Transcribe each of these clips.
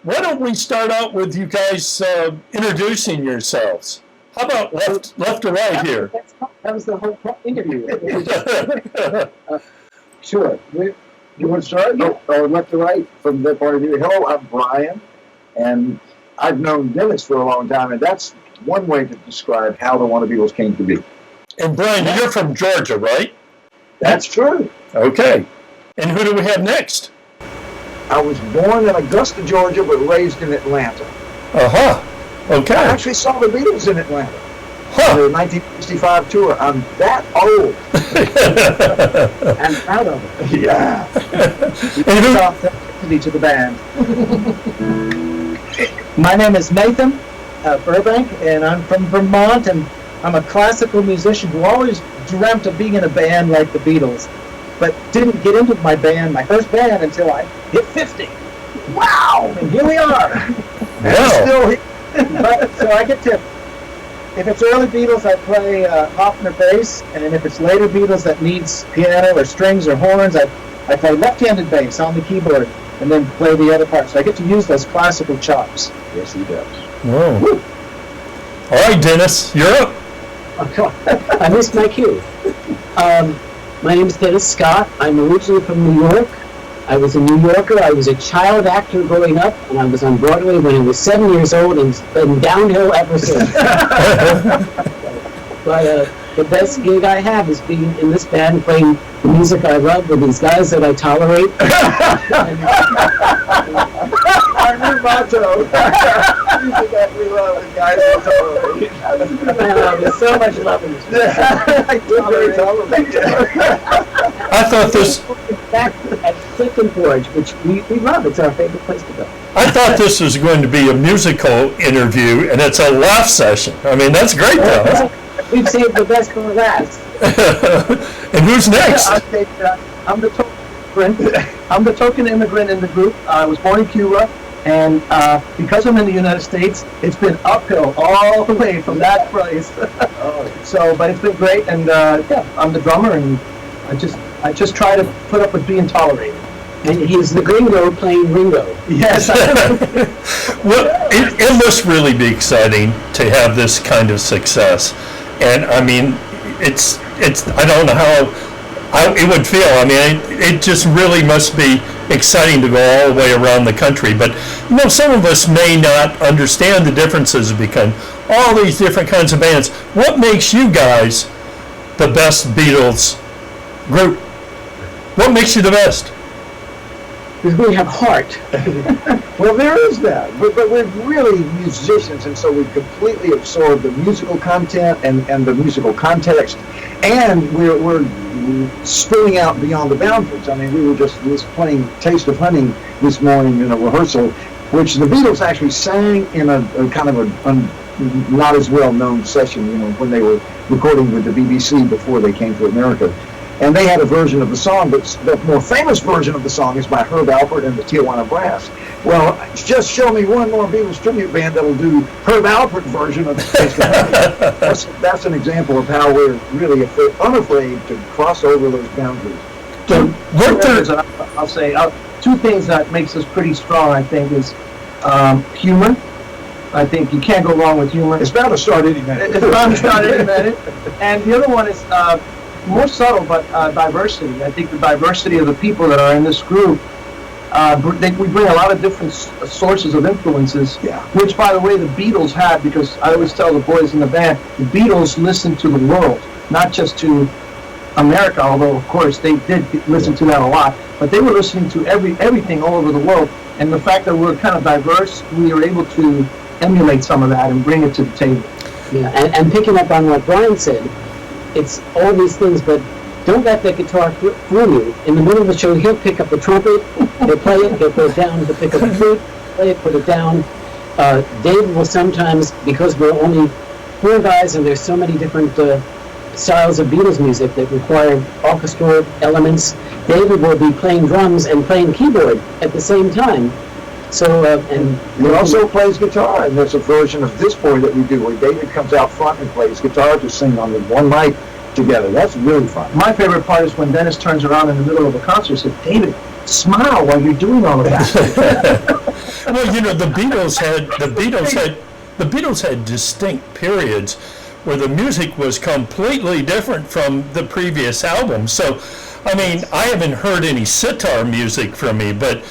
Why don't we start out with you guys introducing yourselves? How about left to right here? That was the whole interview. Sure. You want to start? Or left to right from that point of view? Hello, I'm Brian, and I've known Dennis for a long time, and that's one way to describe how the Wannabeatles came to be. And Brian, you're from Georgia, right? That's true. Okay. And who do we have next? I was born in Augusta, Georgia, but raised in Atlanta. Uh-huh. Okay. I actually saw the Beatles in Atlanta. Huh. The 1965 tour. I'm that old. I'm proud of it. Yeah. It's authenticity to the band. My name is Nathan Burbank, and I'm from Vermont, and I'm a classical musician who always dreamt of being in a band like the Beatles, but didn't get into my first band, until I hit 50. Wow! And here we are. Wow. Still here. So I get to, if it's early Beatles, I play Hofner bass, and if it's later Beatles that needs piano or strings or horns, I play left-handed bass on the keyboard and then play the other parts. So I get to use those classical chops. Yes, he does. Whoa. Woo. All right, Dennis, you're up. I missed my cue. My name is Dennis Scott. I'm originally from New York. I was a New Yorker. I was a child actor growing up, and I was on Broadway when I was 7 years old, and been downhill ever since. But the best gig I have is being in this band, playing the music I love with these guys that I tolerate. Our new motto. Music that we love and guys that tolerate. There's so much love in this band. I thought this. Back at Clifton Forge, which we love. It's our favorite place to go. I thought this was going to be a musical interview, and it's a laugh session. I mean, that's great, though. We've saved the best for last. And who's next? I'm the token immigrant in the group. I was born in Cuba, and because I'm in the United States, it's been uphill all the way from that place. But it's been great, and I'm the drummer, and I just try to put up with being tolerated. And he's the gringo playing Ringo. Yes. Well, it must really be exciting to have this kind of success. And I mean, it's I don't know how it would feel. I mean, it just really must be exciting to go all the way around the country. But, you know, some of us may not understand the differences between all these different kinds of bands. What makes you guys the best Beatles group? What makes you the best? Because we have heart. Well, there is that, but we're really musicians, and so we've completely absorbed the musical content and the musical context, and we're spilling out beyond the boundaries. I mean, we were just playing Taste of Honey this morning in a rehearsal, which the Beatles actually sang in a kind of a not as well-known session, you know, when they were recording with the BBC before they came to America. And they had a version of the song, but the more famous version of the song is by Herb Alpert and the Tijuana Brass. Well, just show me one more Beatles tribute band that'll do Herb Alpert version of Taste of Honey. That's an example of how we're really unafraid to cross over those boundaries. So, I'll say two things that makes us pretty strong, I think, is humor. I think you can't go wrong with humor. It's bound to start any minute. It's bound to start any minute. And the other one is more subtle, but diversity. I think the diversity of the people that are in this group, we bring a lot of different sources of influences, which, by the way, the Beatles had, because I always tell the boys in the band, the Beatles listened to the world, not just to America, although, of course, they did listen to that a lot, but they were listening to everything all over the world, and the fact that we're kind of diverse, we were able to emulate some of that and bring it to the table. Yeah, and picking up on what Brian said, it's all these things, but don't let that guitar fool you. In the middle of the show, he'll pick up the trumpet, he'll play it, he'll put it down, he'll pick up the flute, play it, put it down. David will sometimes, because we're only four guys and there's so many different styles of Beatles music that require orchestral elements, David will be playing drums and playing keyboard at the same time. So, and he also plays guitar, and there's a version of This Boy that we do where David comes out front and plays guitar to sing on the one mic together. That's really fun. My favorite part is when Dennis turns around in the middle of a concert and says, "David, smile while you're doing all of that." Well, you know, the Beatles had distinct periods where the music was completely different from the previous albums. So, I mean, I haven't heard any sitar music from me, but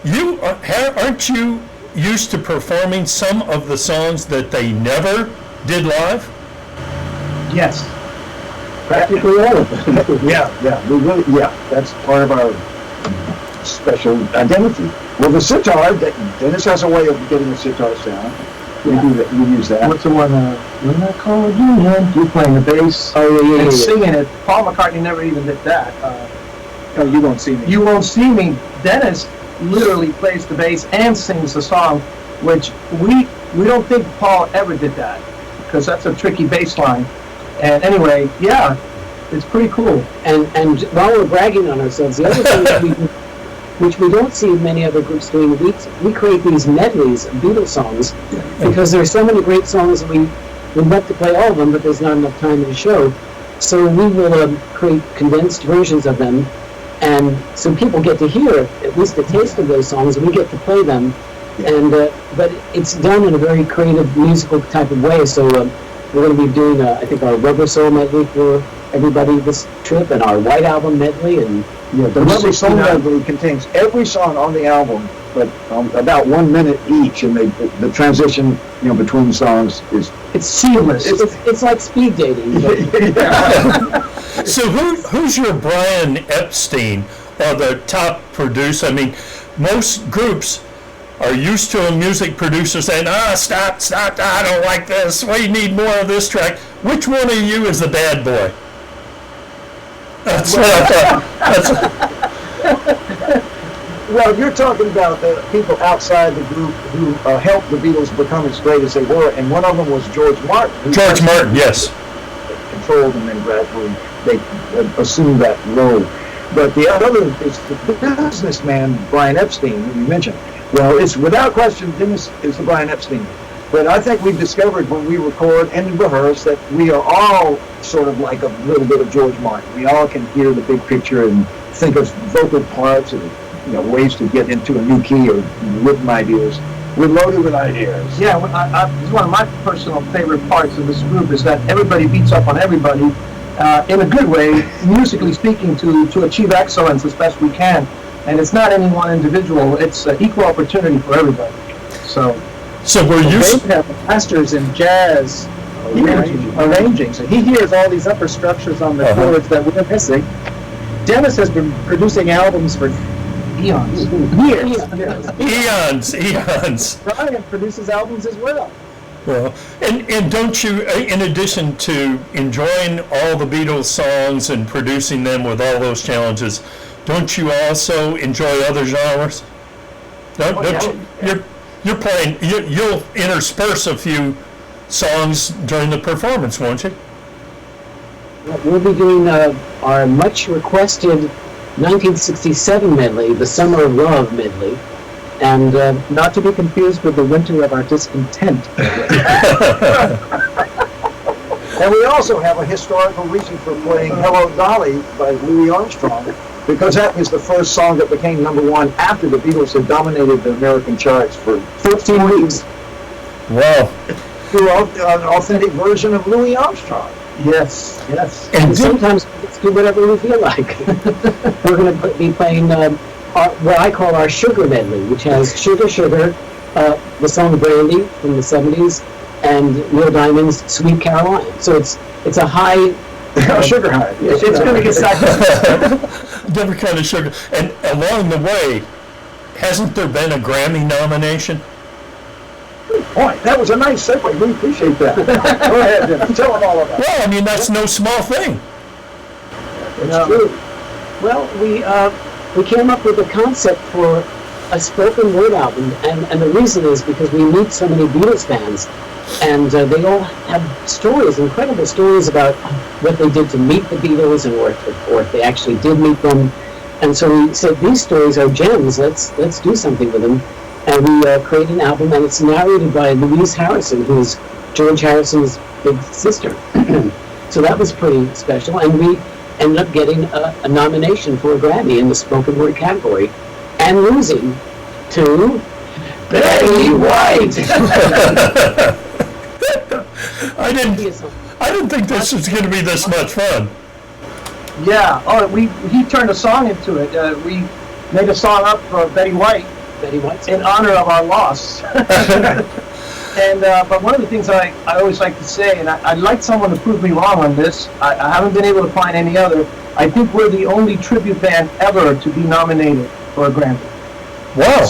aren't you used to performing some of the songs that they never did live? Yes. Practically all of them. Yeah, that's part of our special identity. Well, the sitar, Dennis has a way of getting a sitar sound. We do that. We use that. What's the one? When I call you, man, you're playing the bass. Oh, yeah. And singing it. Paul McCartney never even did that. Oh, You Won't See Me. You Won't See Me. Dennis literally plays the bass and sings the song, which we don't think Paul ever did that, because that's a tricky bass line. And anyway, yeah, it's pretty cool. And while we're bragging on ourselves, the other thing that which we don't see many other groups doing, we create these medleys of Beatles songs, because there are so many great songs, and we'd love to play all of them, but there's not enough time in the show. So we will create condensed versions of them, and so people get to hear at least a taste of those songs, and we get to play them. And but it's done in a very creative musical type of way. So we're going to be doing, I think, our Rubber Soul medley for everybody this trip, and our White Album medley, and the Rubber Soul medley contains every song on the album, but about 1 minute each, and the transition, between songs it's seamless. It's like speed dating. So who's your Brian Epstein, or the top producer? I mean, most groups are used to a music producer saying, stop, I don't like this, we need more of this track. Which one of you is the bad boy? That's what I thought. Well, you're talking about the people outside the group who helped the Beatles become as great as they were, and one of them was George Martin. George Martin, yes. Controlled, and then gradually they assumed that role. But the other is the businessman, Brian Epstein, who you mentioned. Well, it's without question, Dennis is the Brian Epstein. But I think we've discovered when we record and rehearse that we are all sort of like a little bit of George Martin. We all can hear the big picture and think of vocal parts and ways to get into a new key or rhythm ideas. We're loaded with ideas. Yeah, one of my personal favorite parts of this group is that everybody beats up on everybody in a good way, musically speaking, to achieve excellence as best we can. And it's not any one individual; it's equal opportunity for everybody. So we're used to have masters in jazz arranging. So he hears all these upper structures on the chords that we're missing. Dennis has been producing albums for eons. Eons. Brian produces albums as well. Well, and don't you, in addition to enjoying all the Beatles songs and producing them with all those challenges, don't you also enjoy other genres? You're playing. You'll intersperse a few songs during the performance, won't you? We'll be doing our much requested 1967 medley, the Summer of Love medley, and not to be confused with the Winter of Our Discontent. And we also have a historical reason for playing Hello Dolly by Louis Armstrong, because that was the first song that became #1 after the Beatles had dominated the American charts for 14 weeks. Wow. Through an authentic version of Louis Armstrong. Yes. And sometimes we just do whatever we feel like. We're going to be playing what I call our sugar medley, which has Sugar, Sugar, the song Brandy from the 70s, and Neil Diamond's Sweet Caroline. So it's a high... sugar high. It's going to get sacrificed. Different kind of sugar. And along the way, hasn't there been a Grammy nomination? Point. That was a nice segue. We appreciate that. Go ahead, Jim. Tell them all about it. Well, I mean, that's no small thing. It's true. Well, we came up with a concept for a spoken word album, and the reason is because we meet so many Beatles fans, and they all have stories, incredible stories about what they did to meet the Beatles, or if they actually did meet them. And so we said, these stories are gems. Let's do something with them. And we created an album, and it's narrated by Louise Harrison, who is George Harrison's big sister. So that was pretty special, and we ended up getting a nomination for a Grammy in the spoken word category, and losing to Betty White. I didn't think this was going to be this much fun. Yeah. Oh, he turned a song into it. We made a song up for Betty White. Betty White's in honor of our loss. And but one of the things I always like to say, and I'd like someone to prove me wrong on this. I haven't been able to find any other. I think we're the only tribute band ever to be nominated for a Grammy. Wow.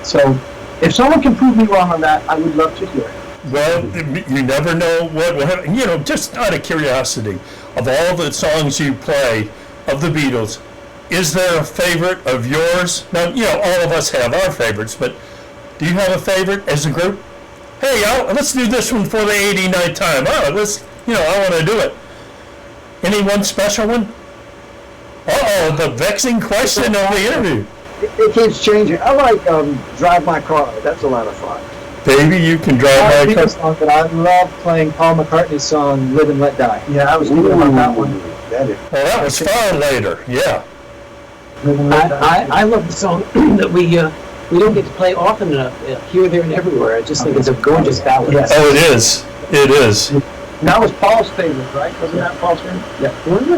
So if someone can prove me wrong on that, I would love to hear it. Well, you never know what will happen. You know, just out of curiosity, of all the songs you play of the Beatles, is there a favorite of yours? Now, you know, all of us have our favorites, but do you have a favorite as a group? Hey, let's do this one for the 89th time. I want to do it. Any one special one? Uh-oh, the vexing question on the interview. It keeps changing. I like Drive My Car. That's a lot of fun. Baby, you can drive my car. Song, but I love playing Paul McCartney's song "Live and Let Die." Yeah, I was thinking about that one. That is. Well, that was far later. Yeah. I love the song that we don't get to play often enough, here, there, and everywhere. I just think it's a gorgeous ballad. Yes. Oh, it is. It is. And that was Paul's favorite, right? Wasn't that Paul's favorite? Yeah.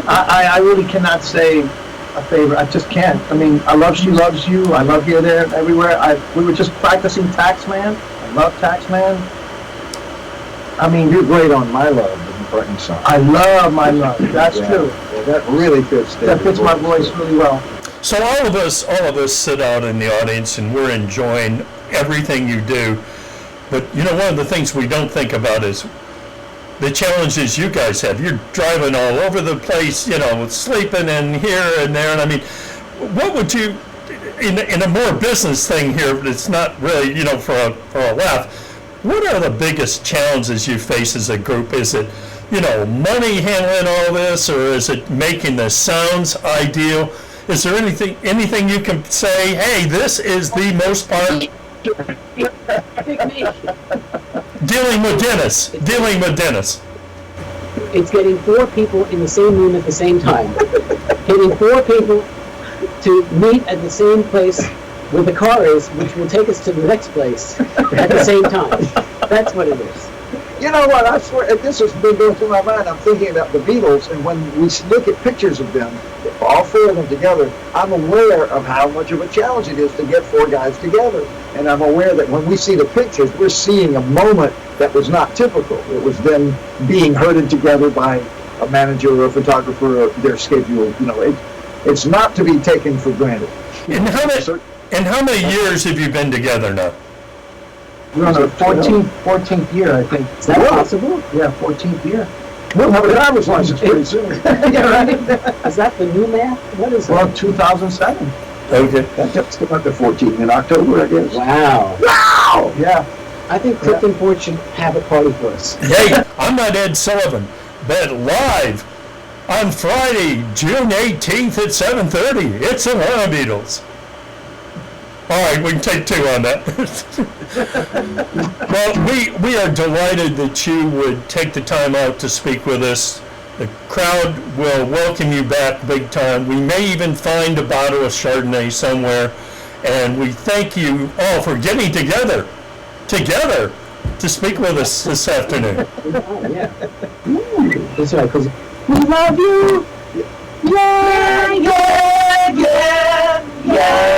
I really cannot say a favorite. I just can't. I mean, I love She Loves You. I love Here, There, and Everywhere. We were just practicing Taxman. I love Taxman. I mean, You're great on My Love, the McCartney song. I love My Love. That's true. Yeah, that really fits. That fits my voice really well. So all of us sit out in the audience and we're enjoying everything you do. But you know, one of the things we don't think about is the challenges you guys have. You're driving all over the place, you know, sleeping in here and there. And I mean, what would you, in a more business thing here, it's not really, you know, for a laugh, what are the biggest challenges you face as a group? Is it, you know, money handling all this, or is it making the sounds ideal? Is there anything you can say, hey, this is the most part? Dealing with Dennis. It's getting 4 people in the same room at the same time. Getting 4 people to meet at the same place where the car is, which will take us to the next place at the same time. That's what it is. You know what? I swear, this has been going through my mind. I'm thinking about the Beatles, and when we look at pictures of them, all 4 of them together, I'm aware of how much of a challenge it is to get 4 guys together. And I'm aware that when we see the pictures, we're seeing a moment that was not typical. It was them being herded together by a manager or a photographer or their schedule. You know, it's not to be taken for granted. And how many years have you been together now? We're on our 14th year, I think. Is that possible? Yeah, 14th year. We'll have a driver's license pretty soon. Yeah, right? Is that the new math? What is Well, that? 2007. Okay. That just about the 14th in October, I guess. Wow. Wow! Yeah. I think Clifton Forge should have a party for us. Hey, I'm not Ed Sullivan, but live on Friday, June 18th at 7:30, it's the Wannabeatles. All right, we can take 2 on that. Well, we are delighted that you would take the time out to speak with us. The crowd will welcome you back big time. We may even find a bottle of Chardonnay somewhere. And we thank you all for getting together to speak with us this afternoon. Oh, yeah. That's right, because we love you. Yeah, yeah, yeah, yeah.